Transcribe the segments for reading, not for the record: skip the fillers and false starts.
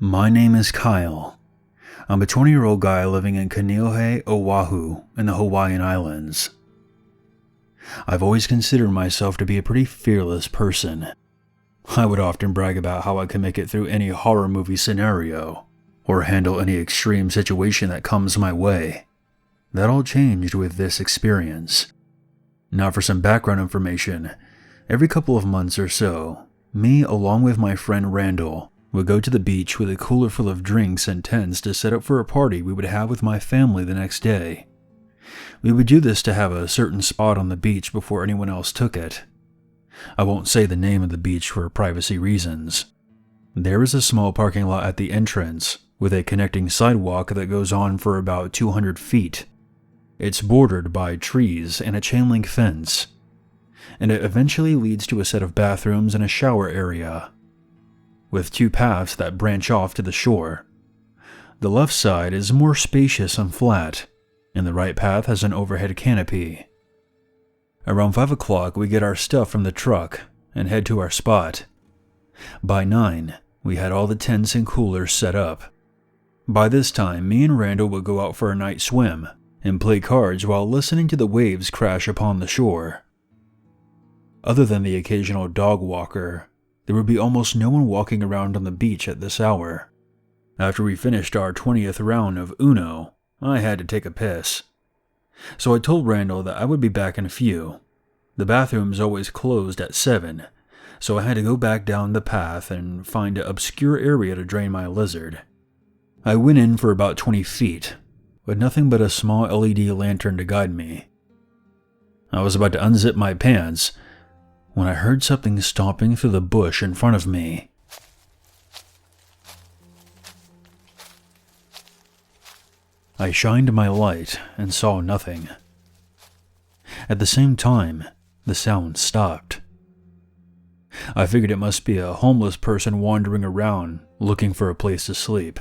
My name is Kyle. I'm a 20-year-old guy living in Kaneohe, Oahu, in the Hawaiian Islands. I've always considered myself to be a pretty fearless person. I would often brag about how I can make it through any horror movie scenario, or handle any extreme situation that comes my way. That all changed with this experience. Now for some background information, every couple of months or so, me along with my friend Randall would go to the beach with a cooler full of drinks and tents to set up for a party we would have with my family the next day. We would do this to have a certain spot on the beach before anyone else took it. I won't say the name of the beach for privacy reasons. There is a small parking lot at the entrance with a connecting sidewalk that goes on for about 200 feet. It's bordered by trees and a chain link fence, and it eventually leads to a set of bathrooms and a shower area, with two paths that branch off to the shore. The left side is more spacious and flat, and the right path has an overhead canopy. Around 5 o'clock, we get our stuff from the truck and head to our spot. By 9, we had all the tents and coolers set up. By this time, me and Randall would go out for a night swim and play cards while listening to the waves crash upon the shore. Other than the occasional dog walker, there would be almost no one walking around on the beach at this hour. After we finished our 20th round of Uno, I had to take a piss. So I told Randall that I would be back in a few. The bathroom's always closed at 7, so I had to go back down the path and find an obscure area to drain my lizard. I went in for about 20 feet, with nothing but a small LED lantern to guide me. I was about to unzip my pants when I heard something stomping through the bush in front of me. I shined my light and saw nothing. At the same time, the sound stopped. I figured it must be a homeless person wandering around looking for a place to sleep.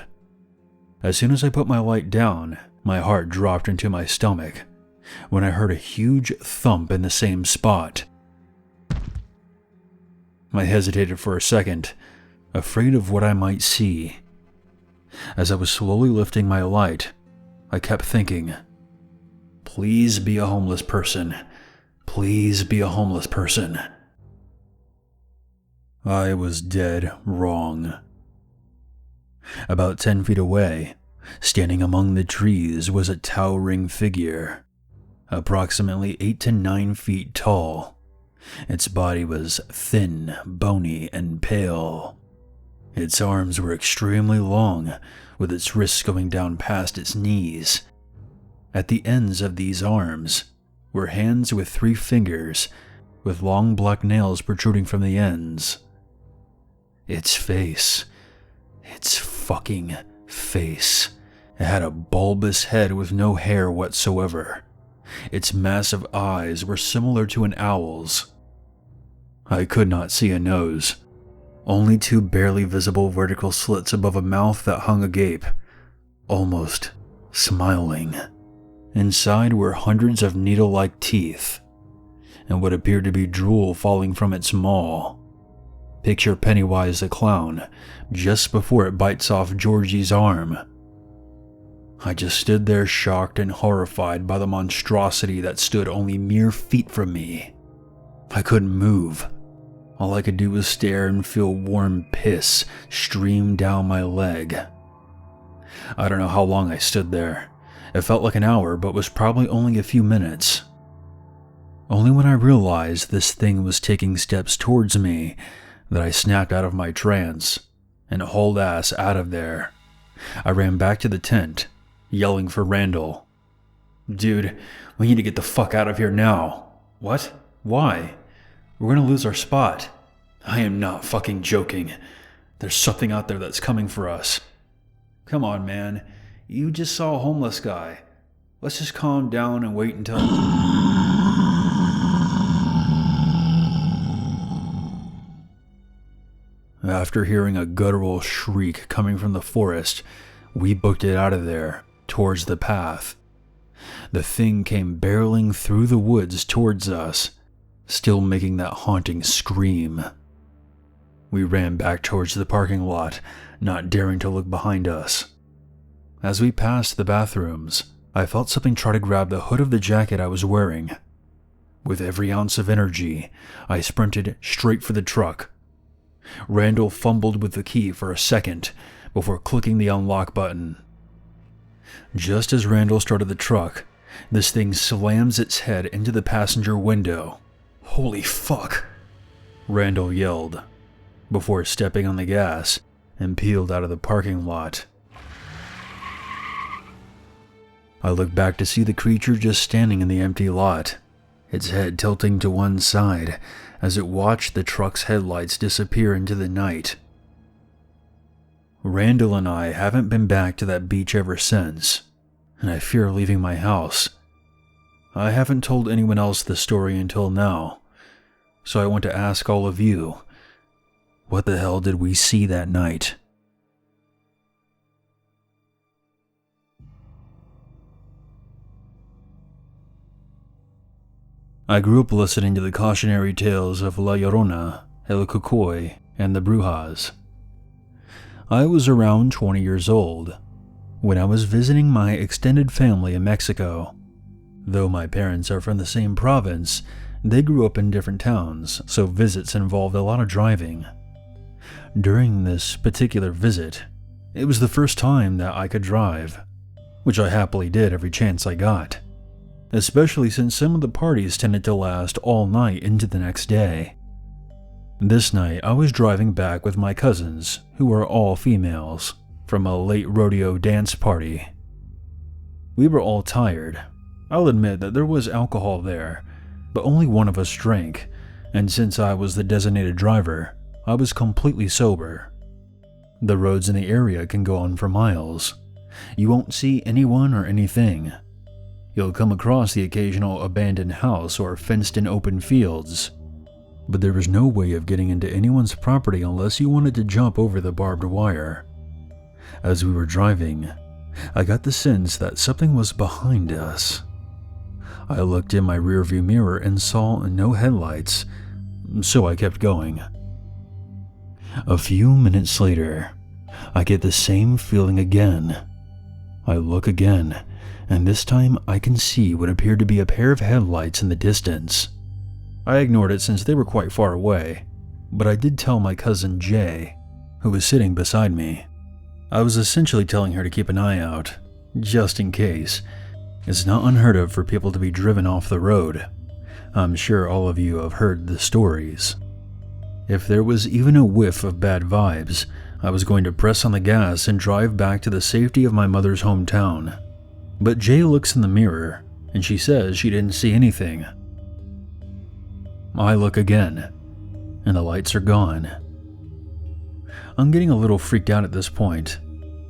As soon as I put my light down, my heart dropped into my stomach when I heard a huge thump in the same spot. I hesitated for a second, afraid of what I might see. As I was slowly lifting my light, I kept thinking, "Please be a homeless person. Please be a homeless person." I was dead wrong. About 10 feet away, standing among the trees, was a towering figure, approximately 8 to 9 feet tall. Its body was thin, bony, and pale. Its arms were extremely long, with its wrists going down past its knees. At the ends of these arms were hands with 3 fingers, with long black nails protruding from the ends. Its fucking face. It had a bulbous head with no hair whatsoever. Its massive eyes were similar to an owl's. I could not see a nose, only 2 barely visible vertical slits above a mouth that hung agape, almost smiling. Inside were hundreds of needle-like teeth, and what appeared to be drool falling from its maw. Picture Pennywise the clown just before it bites off Georgie's arm. I just stood there shocked and horrified by the monstrosity that stood only mere feet from me. I couldn't move. All I could do was stare and feel warm piss stream down my leg. I don't know how long I stood there. It felt like an hour, but was probably only a few minutes. Only when I realized this thing was taking steps towards me that I snapped out of my trance and hauled ass out of there. I ran back to the tent, yelling for Randall. "Dude, we need to get the fuck out of here now." "What? Why?" "We're gonna lose our spot." "I am not fucking joking. There's something out there that's coming for us." "Come on, man. You just saw a homeless guy. Let's just calm down and wait until..." After hearing a guttural shriek coming from the forest, we booked it out of there, towards the path. The thing came barreling through the woods towards us, still making that haunting scream. We ran back towards the parking lot, not daring to look behind us. As we passed the bathrooms, I felt something try to grab the hood of the jacket I was wearing. With every ounce of energy, I sprinted straight for the truck. Randall fumbled with the key for a second before clicking the unlock button. Just as Randall started the truck, this thing slams its head into the passenger window. "Holy fuck!" Randall yelled, before stepping on the gas and peeled out of the parking lot. I looked back to see the creature just standing in the empty lot, its head tilting to one side as it watched the truck's headlights disappear into the night. Randall and I haven't been back to that beach ever since, and I fear leaving my house. I haven't told anyone else the story until now, so I want to ask all of you, what the hell did we see that night? I grew up listening to the cautionary tales of La Llorona, El Cucoy, and the Brujas. I was around 20 years old when I was visiting my extended family in Mexico. Though my parents are from the same province, they grew up in different towns, so visits involved a lot of driving. During this particular visit, it was the first time that I could drive, which I happily did every chance I got, especially since some of the parties tended to last all night into the next day. This night, I was driving back with my cousins, who were all females, from a late rodeo dance party. We were all tired. I'll admit that there was alcohol there, but only one of us drank, and since I was the designated driver, I was completely sober. The roads in the area can go on for miles. You won't see anyone or anything. You'll come across the occasional abandoned house or fenced-in open fields, but there was no way of getting into anyone's property unless you wanted to jump over the barbed wire. As we were driving, I got the sense that something was behind us. I looked in my rearview mirror and saw no headlights, so I kept going. A few minutes later, I get the same feeling again. I look again, and this time I can see what appeared to be a pair of headlights in the distance. I ignored it since they were quite far away, but I did tell my cousin Jay, who was sitting beside me. I was essentially telling her to keep an eye out, just in case. It's not unheard of for people to be driven off the road. I'm sure all of you have heard the stories. If there was even a whiff of bad vibes, I was going to press on the gas and drive back to the safety of my mother's hometown. But Jay looks in the mirror, and she says she didn't see anything. I look again, and the lights are gone. I'm getting a little freaked out at this point,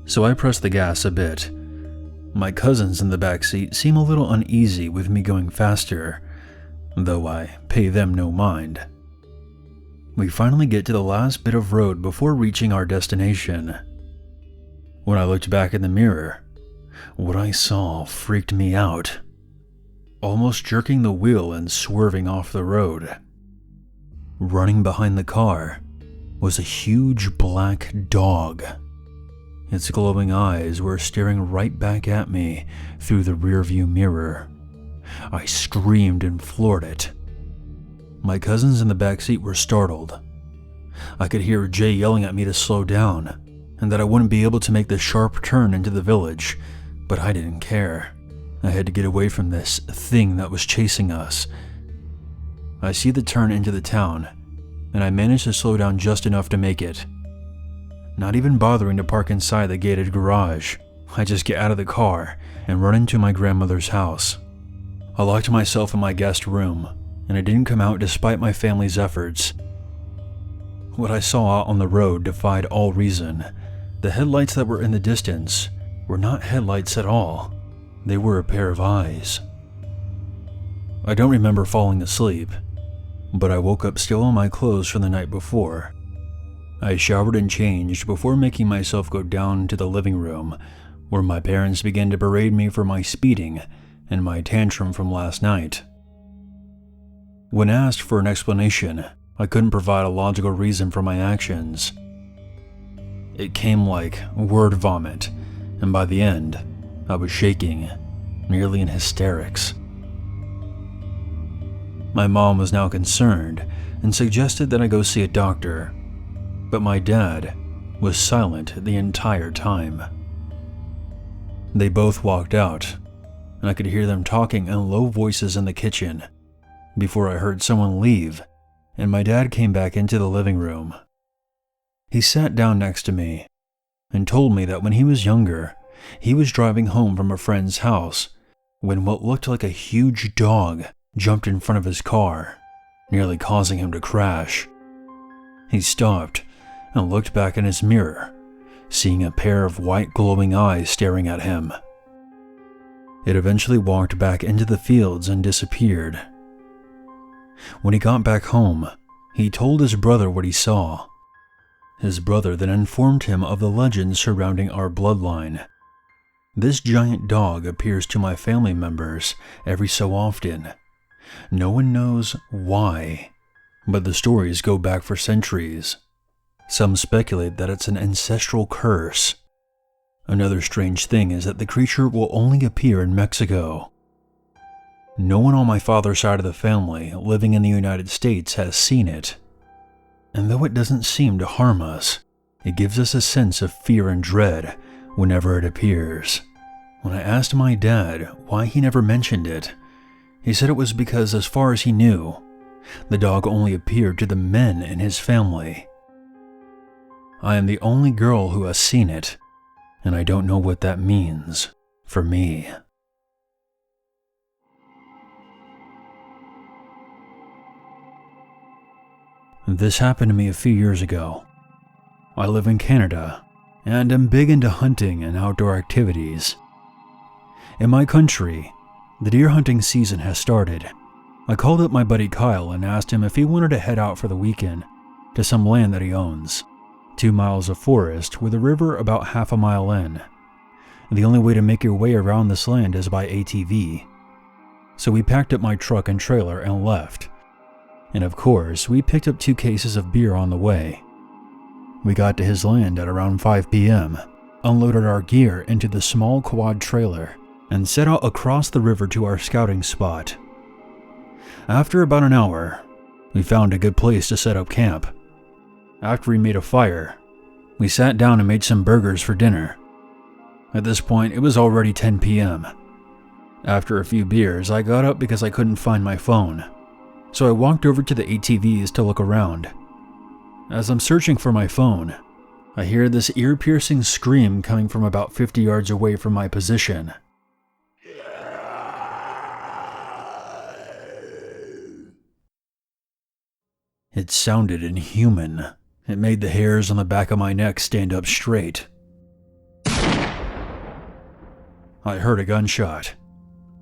so I press the gas a bit. My cousins in the backseat seem a little uneasy with me going faster, though I pay them no mind. We finally get to the last bit of road before reaching our destination. When I looked back in the mirror, what I saw freaked me out, almost jerking the wheel and swerving off the road. Running behind the car was a huge black dog. Its glowing eyes were staring right back at me through the rearview mirror. I screamed and floored it. My cousins in the backseat were startled. I could hear Jay yelling at me to slow down, and that I wouldn't be able to make the sharp turn into the village, but I didn't care. I had to get away from this thing that was chasing us. I see the turn into the town, and I managed to slow down just enough to make it. Not even bothering to park inside the gated garage, I just get out of the car and run into my grandmother's house. I locked myself in my guest room, and I didn't come out despite my family's efforts. What I saw out on the road defied all reason. The headlights that were in the distance were not headlights at all. They were a pair of eyes. I don't remember falling asleep, but I woke up still in my clothes from the night before. I showered and changed before making myself go down to the living room, where my parents began to berate me for my speeding and my tantrum from last night. When asked for an explanation, I couldn't provide a logical reason for my actions. It came like word vomit, and by the end, I was shaking, nearly in hysterics. My mom was now concerned and suggested that I go see a doctor, but my dad was silent the entire time. They both walked out, and I could hear them talking in low voices in the kitchen before I heard someone leave, and my dad came back into the living room. He sat down next to me and told me that when he was younger, he was driving home from a friend's house when what looked like a huge dog jumped in front of his car, nearly causing him to crash. He stopped and looked back in his mirror, seeing a pair of white glowing eyes staring at him. It eventually walked back into the fields and disappeared. When he got back home, he told his brother what he saw. His brother then informed him of the legends surrounding our bloodline. This giant dog appears to my family members every so often. No one knows why, but the stories go back for centuries. Some speculate that it's an ancestral curse. Another strange thing is that the creature will only appear in Mexico. No one on my father's side of the family living in the United States has seen it. And though it doesn't seem to harm us, it gives us a sense of fear and dread whenever it appears. When I asked my dad why he never mentioned it, he said it was because, as far as he knew, the dog only appeared to the men in his family. I am the only girl who has seen it, and I don't know what that means for me. This happened to me a few years ago. I live in Canada and am big into hunting and outdoor activities. In my country, the deer hunting season has started. I called up my buddy Kyle and asked him if he wanted to head out for the weekend to some land that he owns, 2 miles of forest with a river about half a mile in. The only way to make your way around this land is by ATV. So we packed up my truck and trailer and left. And of course, we picked up 2 cases of beer on the way. We got to his land at around 5 p.m., unloaded our gear into the small quad trailer, and set out across the river to our scouting spot. After about an hour, we found a good place to set up camp. After we made a fire, we sat down and made some burgers for dinner. At this point, it was already 10 p.m. After a few beers, I got up because I couldn't find my phone. So I walked over to the ATVs to look around. As I'm searching for my phone, I hear this ear-piercing scream coming from about 50 yards away from my position. It sounded inhuman. It made the hairs on the back of my neck stand up straight. I heard a gunshot,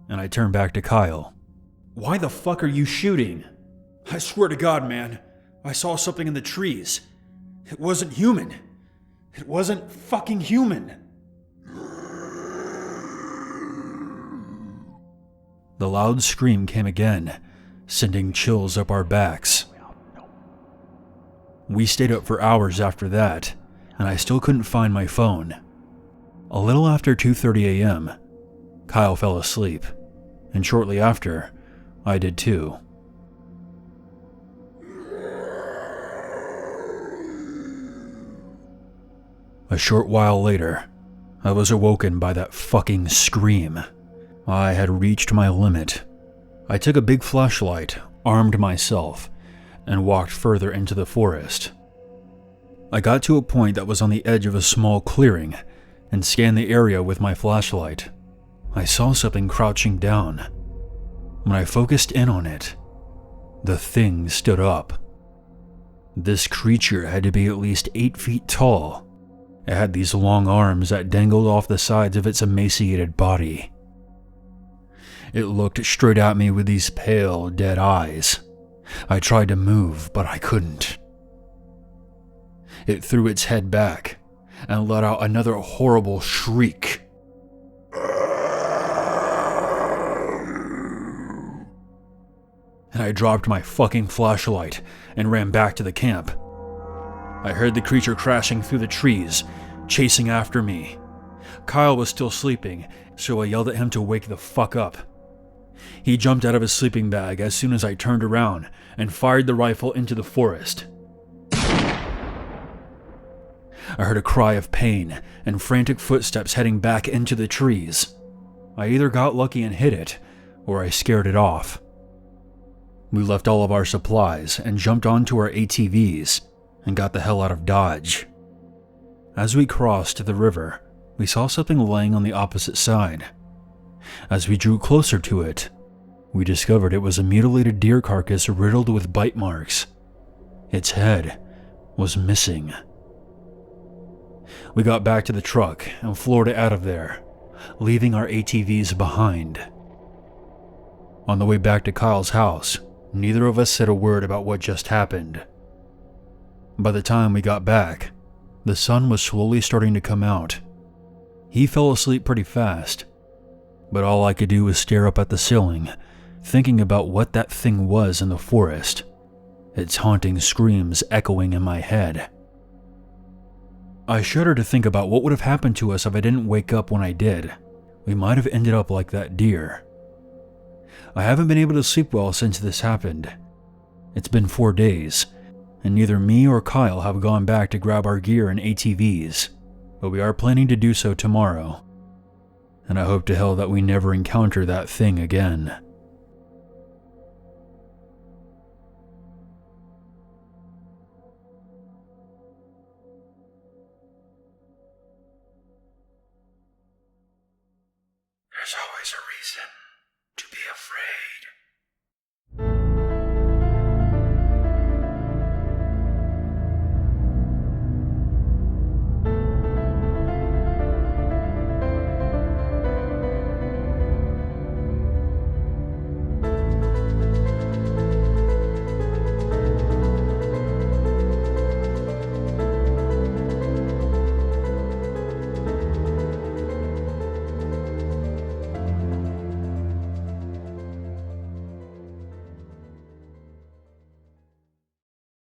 and I turned back to Kyle. "Why the fuck are you shooting?" "I swear to God, man, I saw something in the trees. It wasn't human. It wasn't fucking human." The loud scream came again, sending chills up our backs. We stayed up for hours after that, and I still couldn't find my phone. A little after 2:30 a.m., Kyle fell asleep, and shortly after, I did too. A short while later, I was awoken by that fucking scream. I had reached my limit. I took a big flashlight, armed myself, and walked further into the forest. I got to a point that was on the edge of a small clearing and scanned the area with my flashlight. I saw something crouching down. When I focused in on it, the thing stood up. This creature had to be at least 8 feet tall. It had these long arms that dangled off the sides of its emaciated body. It looked straight at me with these pale, dead eyes. I tried to move, but I couldn't. It threw its head back and let out another horrible shriek. And I dropped my fucking flashlight and ran back to the camp. I heard the creature crashing through the trees, chasing after me. Kyle was still sleeping, so I yelled at him to wake the fuck up. He jumped out of his sleeping bag as soon as I turned around and fired the rifle into the forest. I heard a cry of pain and frantic footsteps heading back into the trees. I either got lucky and hit it, or I scared it off. We left all of our supplies and jumped onto our ATVs and got the hell out of Dodge. As we crossed the river, we saw something laying on the opposite side. As we drew closer to it, we discovered it was a mutilated deer carcass riddled with bite marks. Its head was missing. We got back to the truck and floored it out of there, leaving our ATVs behind. On the way back to Kyle's house, neither of us said a word about what just happened. By the time we got back, the sun was slowly starting to come out. He fell asleep pretty fast, but all I could do was stare up at the ceiling, thinking about what that thing was in the forest, its haunting screams echoing in my head. I shudder to think about what would have happened to us if I didn't wake up when I did. We might have ended up like that deer. I haven't been able to sleep well since this happened. It's been 4 days, and neither me or Kyle have gone back to grab our gear and ATVs, but we are planning to do so tomorrow. And I hope to hell that we never encounter that thing again. There's always a reason.